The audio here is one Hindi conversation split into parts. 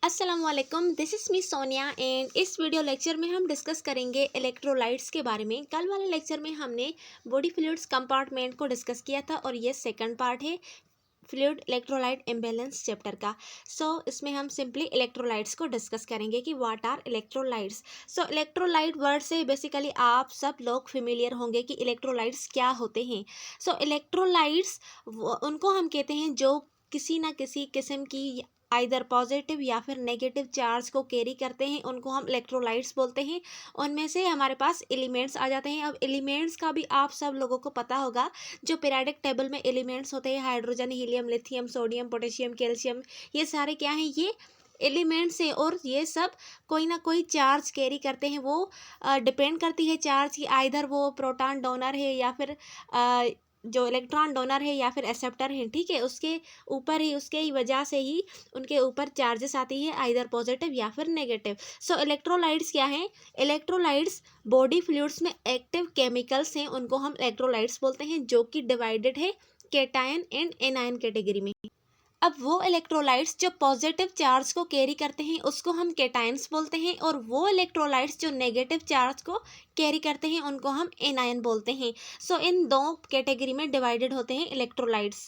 अस्सलाम वालेकुम, this is me Sonia and इस वीडियो लेक्चर में हम डिस्कस करेंगे इलेक्ट्रोलाइट्स के बारे में। कल वाले लेक्चर में हमने बॉडी फ्लूइड्स कंपार्टमेंट को डिस्कस किया था और ये सेकंड पार्ट है फ्लूइड इलेक्ट्रोलाइट इम्बैलेंस चैप्टर का। इसमें हम सिंपली इलेक्ट्रोलाइट्स को डिस्कस करेंगे कि what are electrolytes. Electrolyte word से बेसिकली आप सब लोग फेमिलियर होंगे कि इलेक्ट्रोलाइट्स क्या होते हैं। इलेक्ट्रोलाइट्स उनको हम कहते हैं जो किसी ना किसी किस्म की आइदर पॉजिटिव या फिर नेगेटिव चार्ज को कैरी करते हैं, उनको हम इलेक्ट्रोलाइट्स बोलते हैं। उनमें से हमारे पास एलिमेंट्स आ जाते हैं। अब एलिमेंट्स का भी आप सब लोगों को पता होगा, जो पीरियोडिक टेबल में एलिमेंट्स होते हैं hydrogen, helium, lithium, sodium, potassium, calcium, ये सारे क्या हैं, ये एलिमेंट्स हैं और ये सब कोई ना कोई चार्ज कैरी करते हैं। वो डिपेंड करती है चार्ज की, आइदर वो प्रोटॉन डोनर है या फिर जो इलेक्ट्रॉन डोनर है या फिर एक्सेप्टर है, ठीक है, उसके ऊपर ही, उसके ही वजह से ही उनके ऊपर चार्जेस आती है, आइदर पॉजिटिव या फिर नेगेटिव। इलेक्ट्रोलाइट्स क्या हैं? इलेक्ट्रोलाइट्स बॉडी फ्लूइड्स में एक्टिव केमिकल्स हैं, उनको हम इलेक्ट्रोलाइट्स बोलते हैं, जो कि डिवाइडेड है केटायन एंड एनायन कैटेगरी में। अब वो इलेक्ट्रोलाइट्स जो पॉजिटिव चार्ज को कैरी करते हैं उसको हम केटायंस बोलते हैं, और वो इलेक्ट्रोलाइट्स जो नेगेटिव चार्ज को कैरी करते हैं उनको हम एनायन बोलते हैं। इन दो कैटेगरी में डिवाइडेड होते हैं इलेक्ट्रोलाइट्स।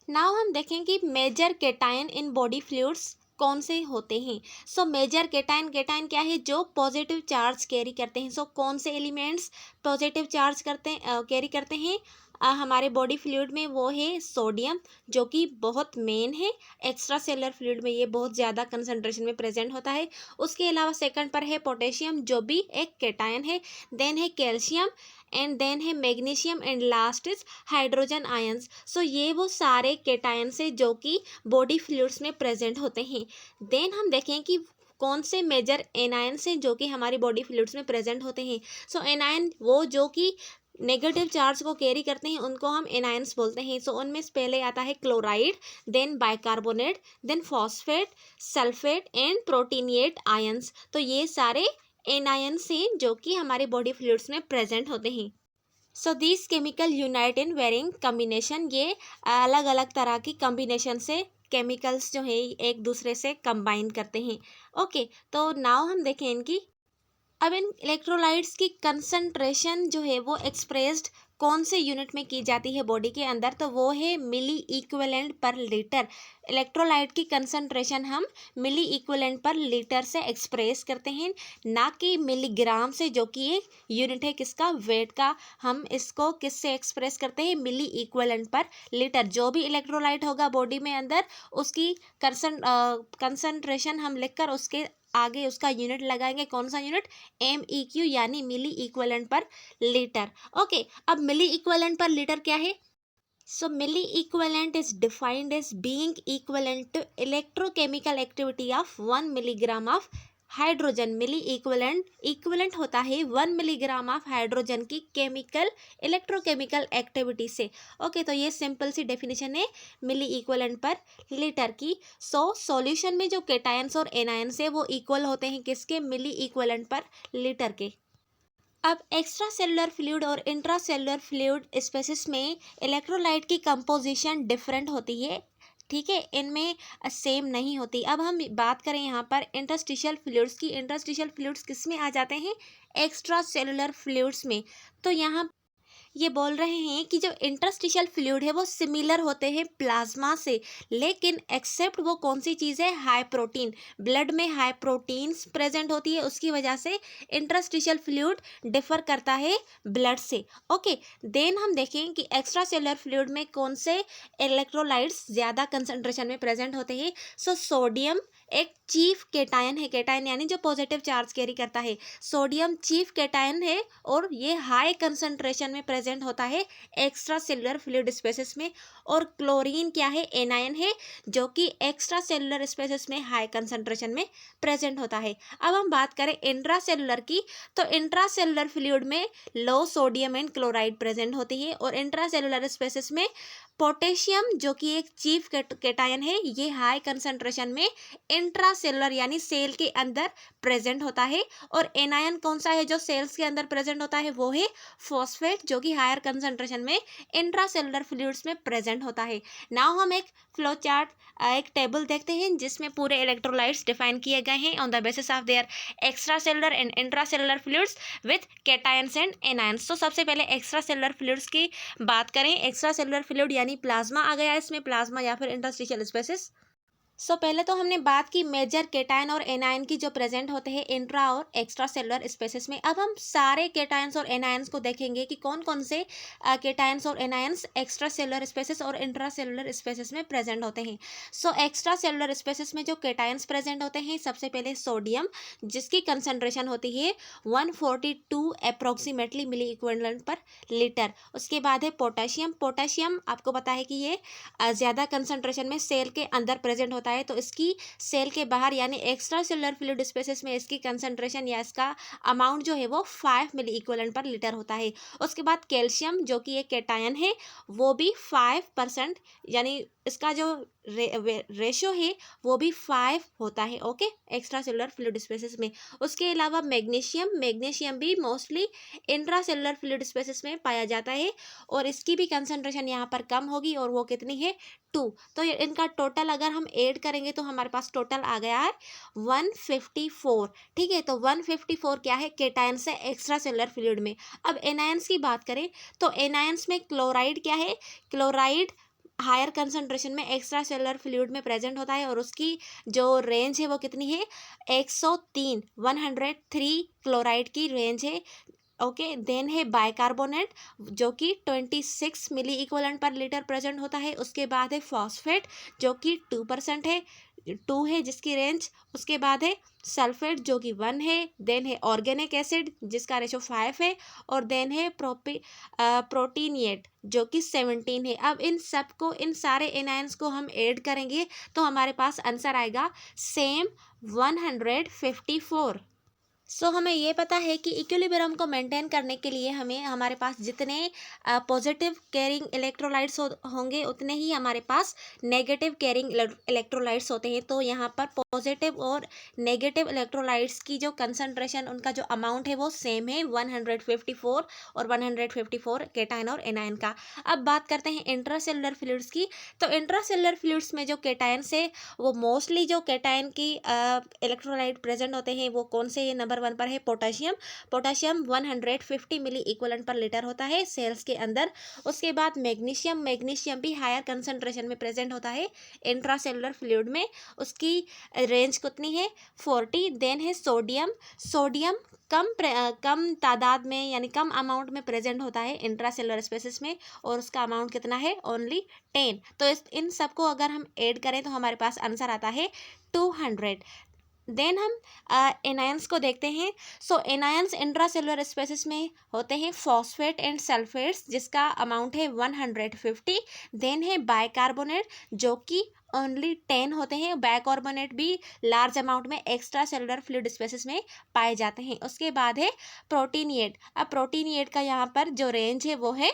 नाउ हम देखें कि major cation in body fluids कौन से होते हैं। मेजर केटायन, केटायन क्या है? जो पॉजिटिव चार्ज कैरी करते हैं। कौन से एलिमेंट्स पॉजिटिव चार्ज कैरी करते हैं हमारे बॉडी फ्लूइड में? वो है सोडियम, जो कि बहुत मेन है। एक्स्ट्रा सेलुलर फ्लूइड में ये बहुत ज़्यादा कंसंट्रेशन में प्रेजेंट होता है। उसके अलावा सेकंड पर है पोटेशियम, जो भी एक केटायन है। देन है कैल्शियम एंड देन है magnesium and last is hydrogen ions. ये वो सारे केटायंस है जो कि बॉडी फ्लूइड्स में प्रेजेंट होते हैं। देन हम देखें कि कौन से मेजर एनायंस हैं जो कि हमारी बॉडी फ्लूइड्स में प्रेजेंट होते हैं। एनायन वो जो कि नेगेटिव चार्ज को कैरी करते हैं, उनको हम एनायंस बोलते हैं। उनमें से पहले आता है chloride, then bicarbonate, then phosphate, sulphate and proteinate ions. ये सारे एनायंस हैं जो कि हमारे बॉडी फ्लूइड्स में प्रेजेंट होते हैं। This chemical unite in varying combination. ये अलग अलग तरह की कम्बिनेशन से केमिकल्स जो है एक दूसरे से कंबाइन करते हैं। ओके, तो नाउ हम देखें इनकी। अब इन इलेक्ट्रोलाइट्स की कंसंट्रेशन जो है वो एक्सप्रेस्ड कौन से यूनिट में की जाती है बॉडी के अंदर? तो वो है milliequivalent per litre. Electrolyte की कंसंट्रेशन हम मिली इक्विवेलेंट पर लीटर से एक्सप्रेस करते हैं, ना कि मिलीग्राम से, जो कि एक यूनिट है किसका? वेट का। हम इसको किससे एक्सप्रेस करते हैं? मिली इक्विवेलेंट पर लीटर। जो भी इलेक्ट्रोलाइट होगा बॉडी में अंदर, उसकी कंसंट्रेशन हम लिखकर उसके आगे उसका यूनिट लगाएंगे। कौन सा यूनिट? MEQ, यानी milliequivalent per litre. Okay, अब मिली इक्विवेलेंट पर लीटर क्या है? Milliequivalent is defined as being equivalent to electrochemical activity of 1 milligram of hydrogen. Milliequivalent equivalent होता है 1 मिलीग्राम ऑफ हाइड्रोजन की केमिकल इलेक्ट्रोकेमिकल एक्टिविटी से। ओके, तो ये सिंपल सी डेफिनेशन है मिली इक्विवेलेंट पर लीटर की। सॉल्यूशन में जो केटायंस और एनायंस है वो इक्वल होते हैं किसके? मिली इक्विवेलेंट पर लीटर के। अब एक्स्ट्रा सेलुलर फ्लूइड और इंट्रा सेलुलर फ्लूइड स्पेसिस में इलेक्ट्रोलाइट की कंपोजिशन डिफरेंट होती है, ठीक है, इनमें सेम नहीं होती। अब हम बात करें यहाँ पर इंटरस्टिशियल फ्लूइड्स की। इंटरस्टिशियल फ्लूइड्स किस में आ जाते हैं? एक्स्ट्रा सेलुलर फ्लूइड्स में। तो यहाँ ये बोल रहे हैं कि जो इंटरस्टिशियल फ्लूइड है वो सिमिलर होते हैं प्लाज्मा से, लेकिन एक्सेप्ट वो कौन सी चीज़ है? High protein. ब्लड में हाई प्रोटीन्स प्रेजेंट होती है, उसकी वजह से इंटरस्टिशियल फ्लूइड डिफर करता है ब्लड से। ओके, देन हम देखें कि एक्स्ट्रा सेलुलर फ्लूइड में कौन से इलेक्ट्रोलाइट्स ज़्यादा कंसंट्रेशन में प्रेजेंट होते हैं। सोडियम एक चीफ केटायन है, केटायन यानी जो पॉजिटिव चार्ज कैरी करता है। सोडियम चीफ केटायन है और ये हाई कंसंट्रेशन में प्रेजेंट होता है एक्स्ट्रा सेलुलर फ्लूइड स्पेसिस में। और क्लोरीन क्या है? एनायन है, जो कि एक्स्ट्रा सेलुलर स्पेसिस में हाई कंसंट्रेशन में प्रेजेंट होता है। अब हम बात करें इंट्रा सेलुलर की, तो इंट्रा सेलुलर फ्लूइड में लो सोडियम एंड क्लोराइड प्रेजेंट होती है, और इंट्रा सेलुलर स्पेसिस में पोटेशियम, जो कि एक चीफ केटायन है, ये हाई कंसंट्रेशन में इंट्रा सेलुलर यानी सेल के अंदर प्रेजेंट होता है। और एनायन कौन सा है जो सेल्स के अंदर प्रेजेंट होता है? वो है फॉस्फेट, जो कि हायर कंसंट्रेशन में इंट्रासेलुलर फ्लूइड्स में प्रेजेंट होता है। नाउ हम एक फ्लो चार्ट, एक टेबल देखते हैं जिसमें पूरे इलेक्ट्रोलाइट्स डिफाइन किए गए हैं on the basis of their extra cellular and intracellular fluids with cations and anions. तो सबसे पहले एक्स्ट्रा सेलुलर फ्लूइड्स की बात करें। एक्स्ट्रा सेलुलर फ्लूइड यानी प्लाज्मा आ गया इसमें, प्लाज्मा या फिर इंटरस्टिशियल स्पेसिस। पहले तो हमने बात की मेजर केटायन और एनायन की जो प्रेजेंट होते हैं इंट्रा और एक्स्ट्रा सेलुलर स्पेसिस में। अब हम सारे केटायंस और एनायंस को देखेंगे कि कौन कौन से केटायंस और एनायंस एक्स्ट्रा सेलुलर स्पेसिस और इंट्रा सेलुलर स्पेसिस में प्रेजेंट होते हैं। एक्स्ट्रा सेलुलर स्पेसिस में जो केटायंस प्रेजेंट होते हैं, सबसे पहले सोडियम, जिसकी कंसंट्रेशन होती है 142 अप्रोक्सीमेटली मिली इक्विवेलेंट पर लीटर। उसके बाद है पोटेशियम। पोटेशियम आपको पता है कि ये ज़्यादा कंसंट्रेशन में सेल के अंदर प्रेजेंट होता है, तो इसकी सेल के बाहर यानी एक्स्ट्रा सेलुलर फ्लूइड स्पेसिस में इसकी कंसंट्रेशन या इसका अमाउंट जो है वो 5 मिली इक्विवेलेंट पर लीटर होता है। उसके बाद कैल्शियम, जो कि एक कैटायन है, वो भी 5%, यानी इसका जो रेशो है वो भी 5 होता है, okay, extra cellular fluid spaces में। उसके अलावा मैग्नीशियम, मैग्नीशियम भी mostly intra cellular fluid spaces में पाया जाता है और इसकी भी कंसंट्रेशन यहाँ पर कम होगी और वो कितनी है 2। तो इनका टोटल अगर हम ऐड करेंगे तो हमारे पास टोटल आ गया है 154। ठीक है, तो 154 क्या है, केटायंस है एक्स्ट्रा सेलुलर फ्लूइड में। अब एनायंस की बात करें तो एनायंस में क्लोराइड क्या है, क्लोराइड हायर कंसंट्रेशन में एक्स्ट्रा सेलुलर फ्लूइड में प्रेजेंट होता है और उसकी जो रेंज है वो कितनी है 103, 103 क्लोराइड की रेंज है, ओके। देन है बाइकार्बोनेट, जो कि 26 मिली इक्विवेलेंट पर लीटर प्रेजेंट होता है। उसके बाद है फॉस्फेट, जो कि 2% है, 2 है जिसकी रेंज। उसके बाद है सल्फेट, जो कि 1 है। देन है ऑर्गेनिक एसिड, जिसका रेशो 5 है। और देन है प्रोटीनिएट, जो कि 17 है। अब इन सबको, इन सारे एनायंस को हम ऐड करेंगे तो हमारे पास आंसर आएगा सेम 154। हमें ये पता है कि इक्विलिब्रियम को मेंटेन करने के लिए हमें, हमारे पास जितने पॉजिटिव कैरिंग इलेक्ट्रोलाइट्स होंगे उतने ही हमारे पास नेगेटिव कैरिंग इलेक्ट्रोलाइट्स होते हैं। तो यहाँ पर पॉजिटिव और नेगेटिव इलेक्ट्रोलाइट्स की जो कंसंट्रेशन, उनका जो अमाउंट है वो सेम है, 154 और 154 केटायन और एनायन का। अब बात करते हैं इंट्रासेलुलर फ्लूइड्स की। तो इंट्रासेलुलर फ्लूइड्स में जो केटायंस है वो मोस्टली जो केटायन की इलेक्ट्रोलाइट प्रेजेंट होते हैं वो कौन से, नंबर 1 पर है पोटेशियम। पोटेशियम 150 मिली इक्विवेलेंट पर लीटर होता है सेल्स के अंदर। उसके बाद मैग्नीशियम, मैग्नीशियम भी हायर कंसंट्रेशन में प्रेजेंट होता है इंट्रासेलुलर फ्लूइड में, उसकी रेंज कितनी है 40। देन है सोडियम, सोडियम कम तादाद में यानी कम अमाउंट में प्रेजेंट होता है इंट्रासेलुलर स्पेसिस में और उसका अमाउंट कितना है ओनली 10। तो इन सबको अगर हम ऐड करें तो हमारे पास आंसर आता है 200। देन हम एनायंस को देखते हैं। एनायंस इंट्रासेलुलर स्पेसिस में होते हैं फॉस्फेट एंड सल्फेट्स, जिसका अमाउंट है 150। देन है बाइकार्बोनेट, जो कि ओनली 10 होते हैं। बाइकार्बोनेट भी लार्ज अमाउंट में एक्स्ट्रा सेलुलर फ्लूइड स्पेसिस में पाए जाते हैं। उसके बाद है प्रोटीनिएट। अब प्रोटीनिएट का यहाँ पर जो रेंज है वो है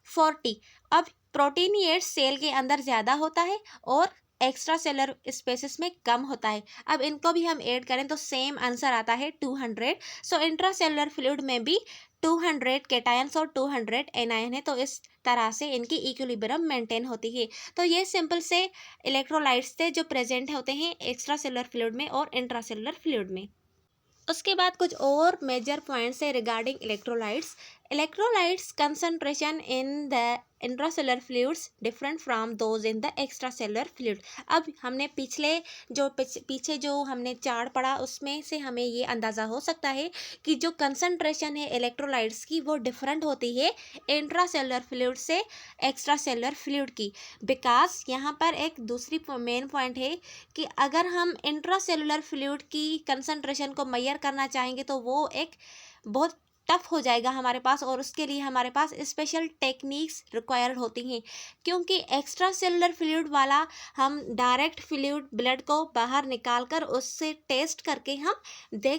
40। अब प्रोटीनिएट सेल के अंदर ज़्यादा होता है और एक्स्ट्रा सेलर स्पेसिस में कम होता है। अब इनको भी हम ऐड करें तो सेम आंसर आता है 200। इंट्रासेलुलर फ्लूइड में भी 200 केटायंस और 200 एनायन है, तो इस तरह से इनकी इक्विलिब्रियम मेंटेन होती है। तो ये सिंपल से इलेक्ट्रोलाइट्स थे जो प्रेजेंट होते हैं एक्स्ट्रा सेलुलर फ्लूइड में और इंट्रासेलुलर फ्लूइड में। उसके बाद कुछ और मेजर पॉइंट्स है regarding electrolytes. Electrolytes concentration in the intracellular fluids different from those in the extracellular fluid. अब हमने पीछे जो हमने चार्ट पढ़ा उसमें से हमें ये अंदाज़ा हो सकता है कि जो कंसंट्रेशन है इलेक्ट्रोलाइट्स की वो डिफरेंट होती है इंट्रासेलुलर फ्लूइड से एक्स्ट्रासेलुलर फ्लूइड की। बिकॉज यहाँ पर एक दूसरी मेन पॉइंट है कि अगर हम इंट्रासेलुलर फ्लूइड की कंसंट्रेशन को मेजर करना चाहेंगे तो वो एक बहुत टफ हो जाएगा हमारे पास, और उसके लिए हमारे पास स्पेशल टेक्निक्स रिक्वायर्ड होती हैं। क्योंकि एक्स्ट्रा सेलुलर फ्लूइड वाला हम डायरेक्ट फ्लूइड ब्लड को बाहर निकाल कर उससे टेस्ट करके हम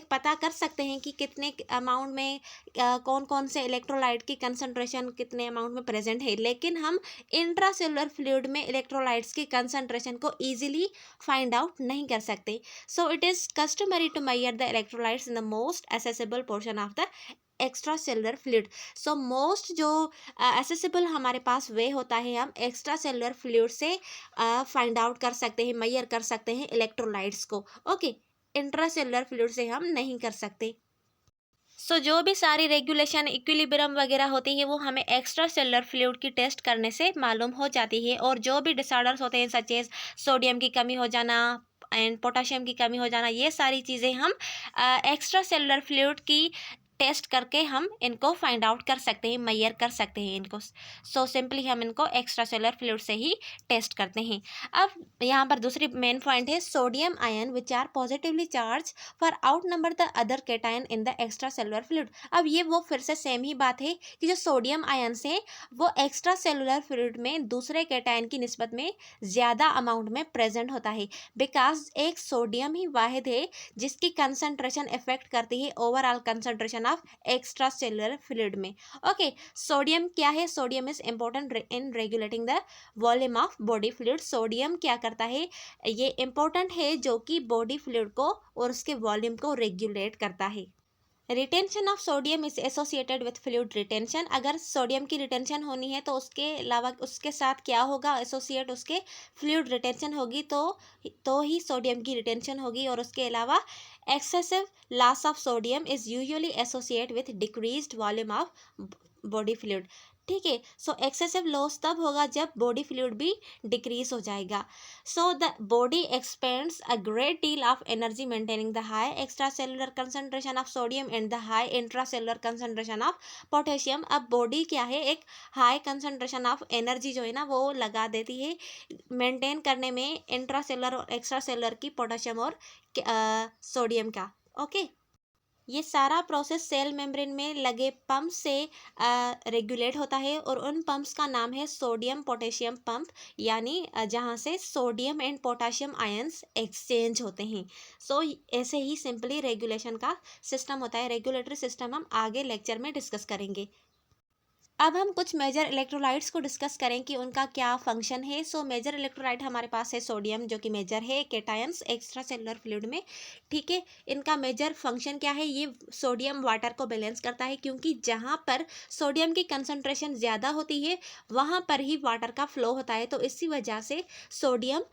पता कर सकते हैं कि कितने अमाउंट में कौन कौन से इलेक्ट्रोलाइट की कंसंट्रेशन कितने अमाउंट में प्रेजेंट है। लेकिन हम इंट्रासेलुलर फ्लूइड में इलेक्ट्रोलाइट्स की कंसंट्रेशन को ईजिली फाइंड आउट नहीं कर सकते। It is customary to measure the electrolytes in the most accessible portion of the extra cellular fluid. So most जो एसेसिबल हमारे पास वे होता है, हम एक्स्ट्रा सेलुलर फ्लूइड से फाइंड आउट कर सकते हैं, मेजर कर सकते हैं इलेक्ट्रोलाइट्स को। ओके, इंट्रा सेलुलर फ्लूइड से हम नहीं कर सकते। जो भी सारी रेगुलेशन इक्विलिब्रियम वगैरह होती है वो हमें एक्स्ट्रा सेलुलर फ्लूइड की टेस्ट करने से मालूम हो जाती है। और जो भी डिसऑर्डर्स होते हैं सच एज सोडियम की कमी हो जाना एंड पोटाशियम की कमी हो जाना, ये सारी चीज़ें हम एक्स्ट्रा सेलुलर फ्लूइड की टेस्ट करके हम इनको फाइंड आउट कर सकते हैं, मेजर कर सकते हैं इनको। सिंपली हम इनको एक्स्ट्रा सेलुलर फ्लूइड से ही टेस्ट करते हैं। अब यहाँ पर दूसरी मेन पॉइंट है sodium ion which are positively charge far outnumber the other cation in the extra cellular fluid. अब ये वो फिर से सेम ही बात है कि जो सोडियम आयन से वो एक्स्ट्रा सेलुलर फ्लूइड में दूसरे कैटायन की निस्बत में ज़्यादा अमाउंट में प्रेजेंट होता है, बिकॉज एक सोडियम ही वाहिद है जिसकी कंसंट्रेशन इफेक्ट करती है overall concentration of extra cellular fluid में। ओके, सोडियम क्या है? Sodium is important in regulating the volume of body fluid. Sodium क्या करता है? ये इंपॉर्टेंट है जो कि बॉडी फ्लूइड को और उसके वॉल्यूम को रेगुलेट करता है। Retention of sodium is associated with fluid retention. अगर सोडियम की रिटेंशन होनी है तो उसके अलावा उसके साथ क्या होगा? एसोसिएट उसके फ्लूइड रिटेंशन होगी, तो ही सोडियम की रिटेंशन होगी। और उसके अलावा excessive loss of sodium is usually associate with decreased volume of body fluid. ठीक है, एक्सेसिव लॉस तब होगा जब बॉडी फ्लूइड भी डिक्रीज हो जाएगा। The body expends a great deal of energy maintaining the high extra cellular concentration of sodium and the high intra cellular concentration of potassium. अब बॉडी क्या है? एक हाई कंसंट्रेशन ऑफ एनर्जी जो है ना वो लगा देती है मेंटेन करने में इंट्रा सेलुलर और एक्स्ट्रा सेलुलर की पोटेशियम और सोडियम का। ओके, ये सारा प्रोसेस सेल मेम्ब्रेन में लगे पंप से रेगुलेट होता है और उन पंप्स का नाम है सोडियम पोटेशियम पंप, यानी जहाँ से sodium and potassium ions exchange होते हैं। ऐसे ही सिंपली रेगुलेशन का सिस्टम होता है। रेगुलेटरी सिस्टम हम आगे लेक्चर में डिस्कस करेंगे। अब हम कुछ मेजर इलेक्ट्रोलाइट्स को डिस्कस करें कि उनका क्या फंक्शन है। मेजर इलेक्ट्रोलाइट हमारे पास है सोडियम, जो कि मेजर है कैटायंस एक्स्ट्रा सेलुलर फ्लूइड में। ठीक है, इनका मेजर फंक्शन क्या है? ये सोडियम वाटर को बैलेंस करता है, क्योंकि जहाँ पर सोडियम की कंसंट्रेशन ज़्यादा होती है वहाँ पर ही वाटर का फ्लो होता है। तो इसी वजह से सोडियम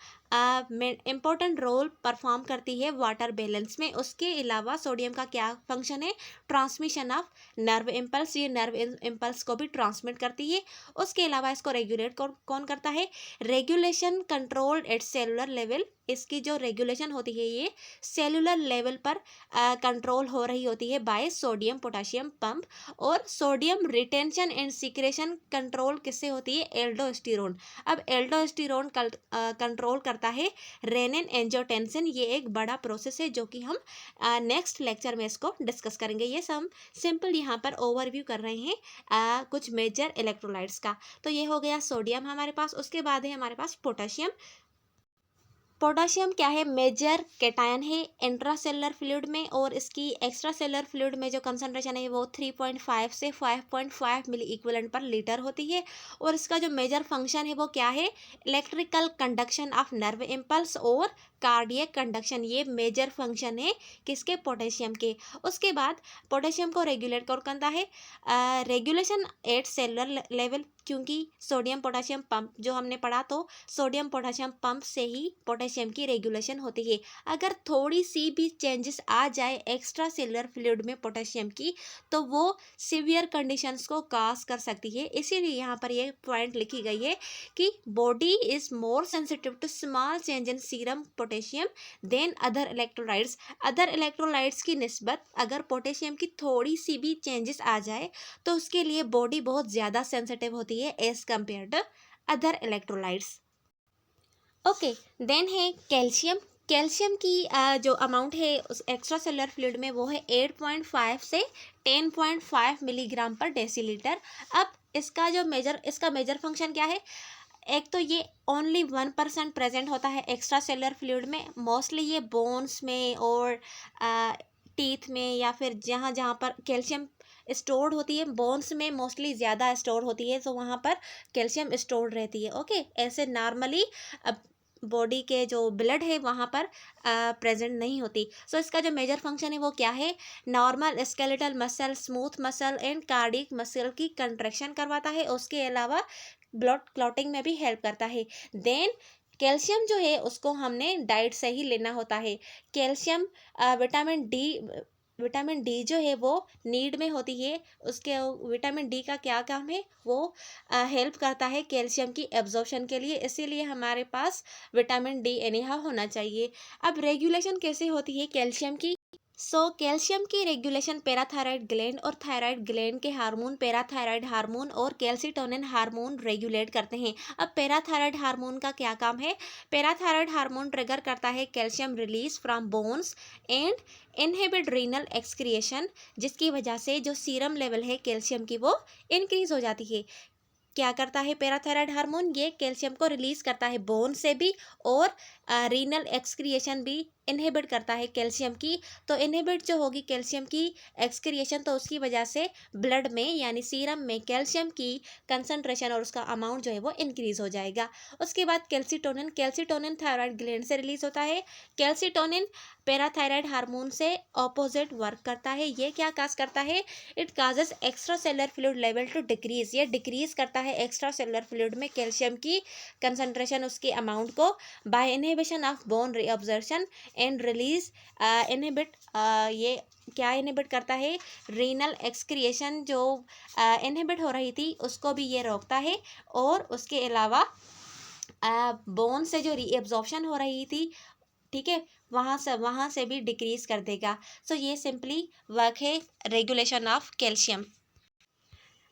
इम्पोर्टेंट रोल परफॉर्म करती है वाटर बैलेंस में। उसके अलावा सोडियम का क्या फंक्शन है? ट्रांसमिशन ऑफ नर्व इम्पल्स, ये नर्व इम्पल्स को भी ट्रांसमिट करती है। उसके अलावा इसको रेगुलेट कौन करता है? Regulation control at cellular level. इसकी जो रेगुलेशन होती है ये सेलुलर लेवल पर कंट्रोल हो रही होती है बाय सोडियम पोटेशियम पंप। और sodium retention and secretion control किससे होती है? एल्डोस्टेरोन। अब एल्डोस्टेरोन कंट्रोल करता है रेनिन एंजियोटेंसिन। ये एक बड़ा प्रोसेस है जो कि हम नेक्स्ट लेक्चर में इसको डिस्कस करेंगे। ये सब सिंपल यहाँ पर ओवरव्यू कर रहे हैं कुछ मेजर इलेक्ट्रोलाइट्स का। तो ये हो गया सोडियम हमारे पास। उसके बाद है हमारे पास पोटेशियम। पोटेशियम क्या है? मेजर कैटायन है इंट्रासेलुलर फ्लूइड में, और इसकी एक्स्ट्रा सेलुलर फ्लूइड में जो कंसंट्रेशन है वो 3.5 से 5.5 मिली इक्विवेलेंट पर लीटर होती है। और इसका जो मेजर फंक्शन है वो क्या है? Electrical conduction of nerve impulse और कार्डियक कंडक्शन। ये मेजर फंक्शन है किसके? पोटेशियम के। उसके बाद पोटेशियम को रेगुलेट कौन करता है? रेगुलेशन एट सेलुलर लेवल, क्योंकि सोडियम पोटेशियम पंप जो हमने पढ़ा, तो सोडियम पोटेशियम पंप से ही पोटेशियम की रेगुलेशन होती है। अगर थोड़ी सी भी चेंजेस आ जाए एक्स्ट्रा सेलुलर फ्लूइड में पोटेशियम की, तो वो सीवियर कंडीशंस को काज कर सकती है। इसीलिए यहाँ पर ये पॉइंट लिखी गई है कि body is more sensitive to small change in serum potassium than other electrolytes. Other electrolytes की निस्बत अगर पोटेशियम की थोड़ी सी भी चेंजेस आ जाए तो उसके लिए बॉडी बहुत ज़्यादा सेंसिटिव होती है as compare to other electrolytes. Okay, then है कैल्शियम। कैल्शियम की जो अमाउंट है उस एक्स्ट्रा सेलुलर फ्लूइड में वो है 8.5 से 10.5 मिलीग्राम पर डेसीलीटर। अब इसका मेजर फंक्शन क्या है? एक तो ये ओनली 1% प्रेजेंट होता है एक्स्ट्रा सेलुलर फ्लूइड में। मोस्टली ये बोन्स में और टीथ में, या फिर जहाँ जहाँ पर कैल्शियम स्टोर्ड होती है, बोन्स में मोस्टली ज़्यादा स्टोर होती है, तो वहाँ पर कैल्शियम स्टोर्ड रहती है। ओके, ऐसे नॉर्मली बॉडी के जो ब्लड है वहाँ पर प्रेजेंट नहीं होती। सो इसका जो मेजर फंक्शन है वो क्या है, normal skeletal muscle, smooth muscle and cardiac muscle की कंट्रैक्शन करवाता है, उसके अलावा ब्लड क्लॉटिंग में भी हेल्प करता है। देन कैल्शियम जो है उसको हमने डाइट से ही लेना होता है। कैल्शियम विटामिन डी जो है वो नीड में होती है। उसके विटामिन डी का क्या काम है, वो हेल्प करता है कैल्शियम की एब्जॉर्प्शन के लिए, इसीलिए हमारे पास विटामिन डी एनीहा होना चाहिए। अब रेगुलेशन कैसे होती है कैल्शियम की, कैल्शियम की रेगुलेशन पैराथायराइड ग्लैंड और थायराइड ग्लैंड के हार्मोन पैराथायराइड हार्मोन और कैल्सिटोनिन हार्मोन रेगुलेट करते हैं। अब पैराथायराइड हार्मोन का क्या काम है, पैराथायराइड हार्मोन ट्रिगर करता है calcium release from bones and inhibit renal excretion, जिसकी वजह से जो सीरम लेवल है कैल्शियम की वो इंक्रीज हो जाती है। क्या करता है पैराथायराइड हार्मोन, ये कैल्शियम को रिलीज करता है बोन से भी, और रीनल एक्सक्रिएशन भी इनहिबिट करता है कैल्शियम की। तो इनहिबिट जो होगी कैल्शियम की एक्सक्रिएशन, तो उसकी वजह से ब्लड में यानी सीरम में कैल्शियम की कंसंट्रेशन और उसका अमाउंट जो है वो इंक्रीज हो जाएगा। उसके बाद कैल्सिटोनिन थायराइड ग्लैंड से रिलीज होता है। कैल्सिटोनिन पैराथायराइड हार्मोन से ऑपोजिट वर्क करता है। ये क्या काज करता है, it causes extra cellular fluid level to decrease, ये डिक्रीज करता है एक्स्ट्रा सेलुलर फ्लूइड में कैल्शियम की कंसंट्रेशन, उसके अमाउंट को, by inhibition of bone reabsorption and release inhibit, ये क्या इनहिबिट करता है, रीनल एक्सक्रिएशन जो इनहिबिट हो रही थी उसको भी ये रोकता है, और उसके अलावा बोन से जो रीअब्जॉर्प्शन हो रही थी, ठीक है, वहाँ से भी डिक्रीज कर देगा। ये सिंपली वर्क है रेगुलेशन ऑफ कैल्शियम।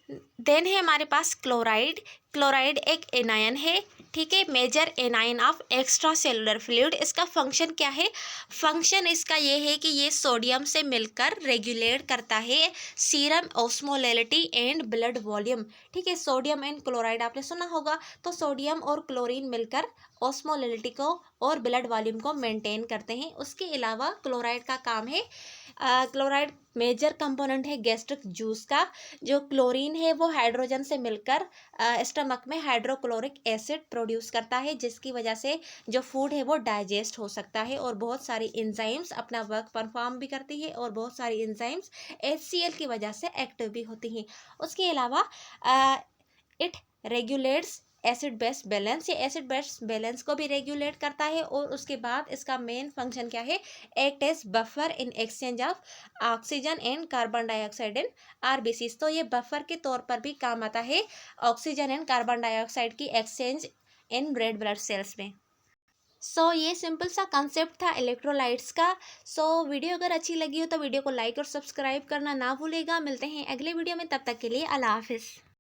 देन है हमारे पास क्लोराइड। क्लोराइड एक एनायन है, ठीक है, major anion of extra cellular fluid. इसका फंक्शन क्या है, फंक्शन इसका ये है कि ये सोडियम से मिलकर रेगुलेट करता है serum osmolality and blood volume. ठीक है, सोडियम एंड क्लोराइड आपने सुना होगा, तो सोडियम और क्लोरीन मिलकर ऑस्मोलैलिटी को और ब्लड वॉल्यूम को मेंटेन करते हैं। उसके अलावा क्लोराइड का काम है, क्लोराइड मेजर कंपोनेंट है गैस्ट्रिक जूस का। जो क्लोरीन है वो हाइड्रोजन से मिलकर स्टमक में हाइड्रोक्लोरिक एसिड प्रोड्यूस करता है, जिसकी वजह से जो फूड है वो डाइजेस्ट हो सकता है, और बहुत सारी एंजाइम्स अपना वर्क परफॉर्म भी करती है, और बहुत सारी एंजाइम्स HCl की वजह से एक्टिव भी होती हैं। उसके अलावा it regulates acid base balance, ये एसिड बेस बैलेंस को भी रेगुलेट करता है। और उसके बाद इसका मेन फंक्शन क्या है, act as buffer in exchange of oxygen and carbon dioxide in RBCs। तो ये बफर के तौर पर भी काम आता है ऑक्सीजन एंड कार्बन डाइऑक्साइड की exchange in red blood cells में। ये सिंपल सा कंसेप्ट था इलेक्ट्रोलाइट्स का। वीडियो अगर अच्छी लगी हो तो वीडियो को लाइक और सब्सक्राइब करना ना भूलेगा। मिलते हैं अगले वीडियो में, तब तक के लिए अल्लाह हाफिज़।